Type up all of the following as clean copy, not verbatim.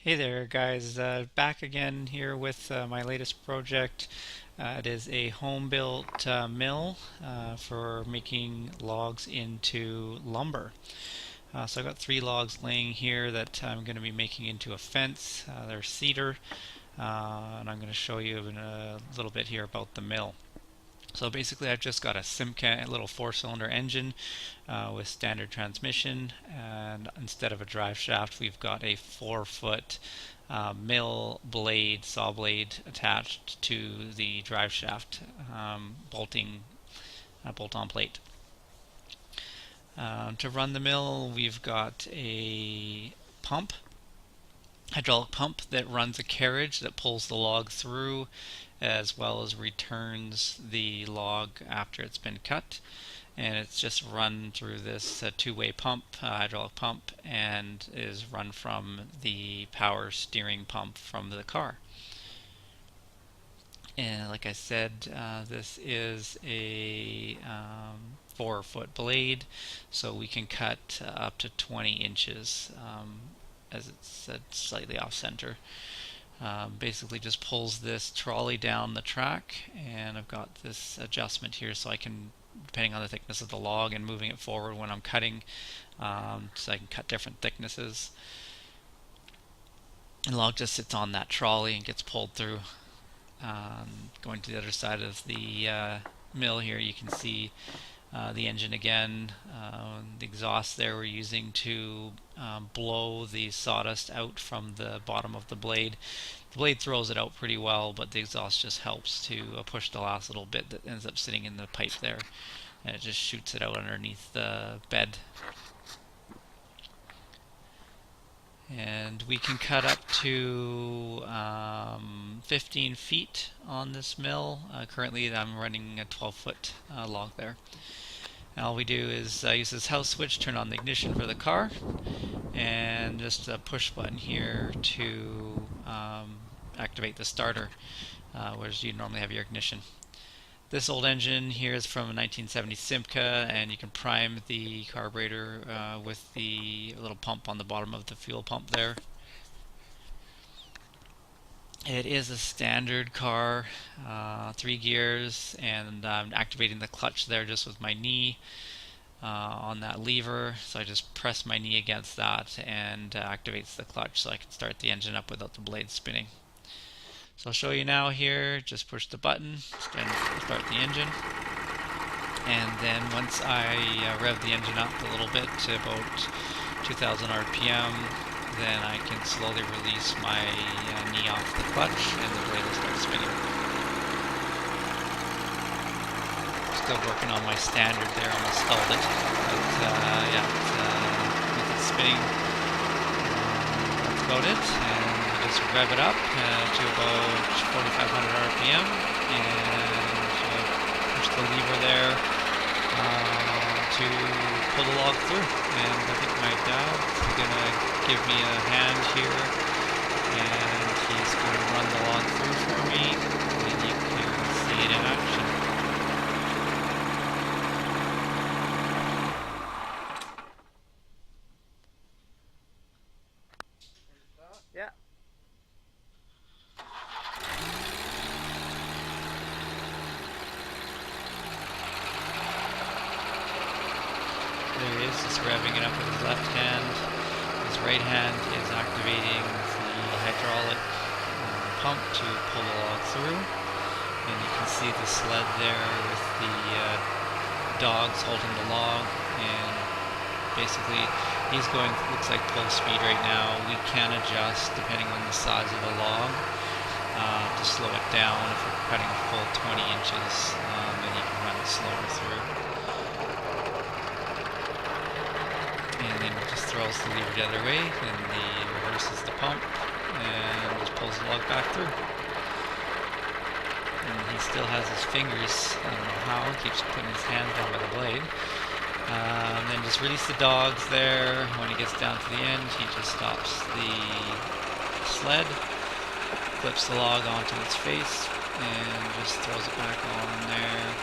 Hey there, guys. Back again here with my latest project. It is a home-built mill for making logs into lumber. So I've got 3 logs laying here that I'm going to be making into a fence. They're cedar, and I'm going to show you in a little bit here about the mill. So basically I've just got a Simca, a little 4-cylinder engine with standard transmission, and instead of a drive shaft we've got a 4-foot mill blade, saw blade attached to the drive shaft, bolting bolt-on plate. To run the mill we've got a pump, hydraulic pump that runs a carriage that pulls the log through as well as returns the log after it's been cut, and it's just run through this two-way pump, hydraulic pump, and is run from the power steering pump from the car. And like I said, this is a 4-foot blade, so we can cut up to 20 inches, as it's slightly off center. Basically just pulls this trolley down the track, and I've got this adjustment here so I can, depending on the thickness of the log and moving it forward when I'm cutting, so I can cut different thicknesses. And the log just sits on that trolley and gets pulled through. Going to the other side of the mill here, you can see the engine again, the exhaust there we're using to blow the sawdust out from the bottom of the blade. The blade throws it out pretty well, but the exhaust just helps to push the last little bit that ends up sitting in the pipe there, and it just shoots it out underneath the bed. And we can cut up to 15 feet on this mill. Currently I'm running a 12-foot log there. And all we do is use this house switch, turn on the ignition for the car, and just a push button here to activate the starter, whereas you normally have your ignition. This old engine here is from a 1970 Simca, and you can prime the carburetor with the little pump on the bottom of the fuel pump there. It is a standard car, 3 gears, and I'm activating the clutch there just with my knee on that lever. So I just press my knee against that and activates the clutch so I can start the engine up without the blade spinning. So I'll show you now here. Just push the button, start the engine, and then once I rev the engine up a little bit to about 2000 RPM, then I can slowly release my knee off the clutch and the blade will start spinning. Still working on my standard there, almost stalled it, but yeah, with it spinning, that's about it. And just rev it up to about 4500 RPM, and push the lever there to pull the log through. And I think my dad's going to give me a hand here, and he's going to run the log through for me, and you can see it in action. Yeah. There he is, just revving it up with his left hand. His right hand is activating the hydraulic pump to pull the log through. And you can see the sled there with the dogs holding the log. And basically, he's going, looks like full speed right now. We can adjust depending on the size of the log to slow it down. If we're cutting a full 20 inches, then you can run it slower through. And then it just throws the lever the other way, and reverses the pump, and just pulls the log back through. And he still has his fingers, I don't know how, he keeps putting his hand down by the blade. Then just release the dogs there. When he gets down to the end, he just stops the sled, flips the log onto its face, and just throws it back on there.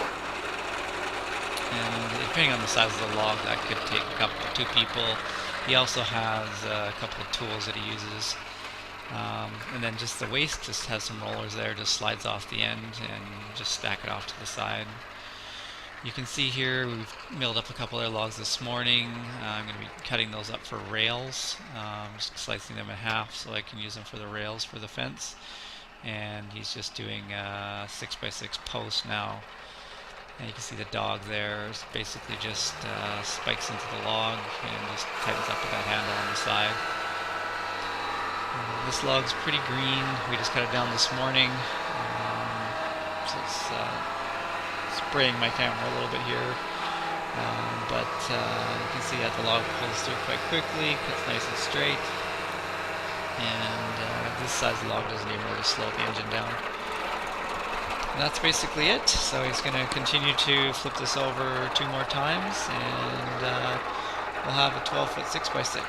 And depending on the size of the log, that could take 2 people. He also has a couple of tools that he uses And then just the waste just has some rollers there, just slides off the end and just stack it off to the side. You can see here we've milled up a couple other logs this morning. I'm going to be cutting those up for rails, just slicing them in half so I can use them for the rails for the fence. And he's just doing a 6x6 post now. And you can see the dog there is basically just spikes into the log and just tightens up with that handle on the side. This log's pretty green. We just cut it down this morning. So it's spraying my camera a little bit here. But you can see that the log pulls through quite quickly, cuts nice and straight. And this size of log doesn't even really slow the engine down. And that's basically it. So he's going to continue to flip this over 2 more times, and we'll have a 12-foot 6x6.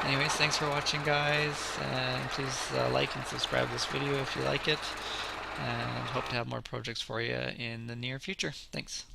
Anyways, thanks for watching, guys, and please like and subscribe this video if you like it, and hope to have more projects for you in the near future. Thanks.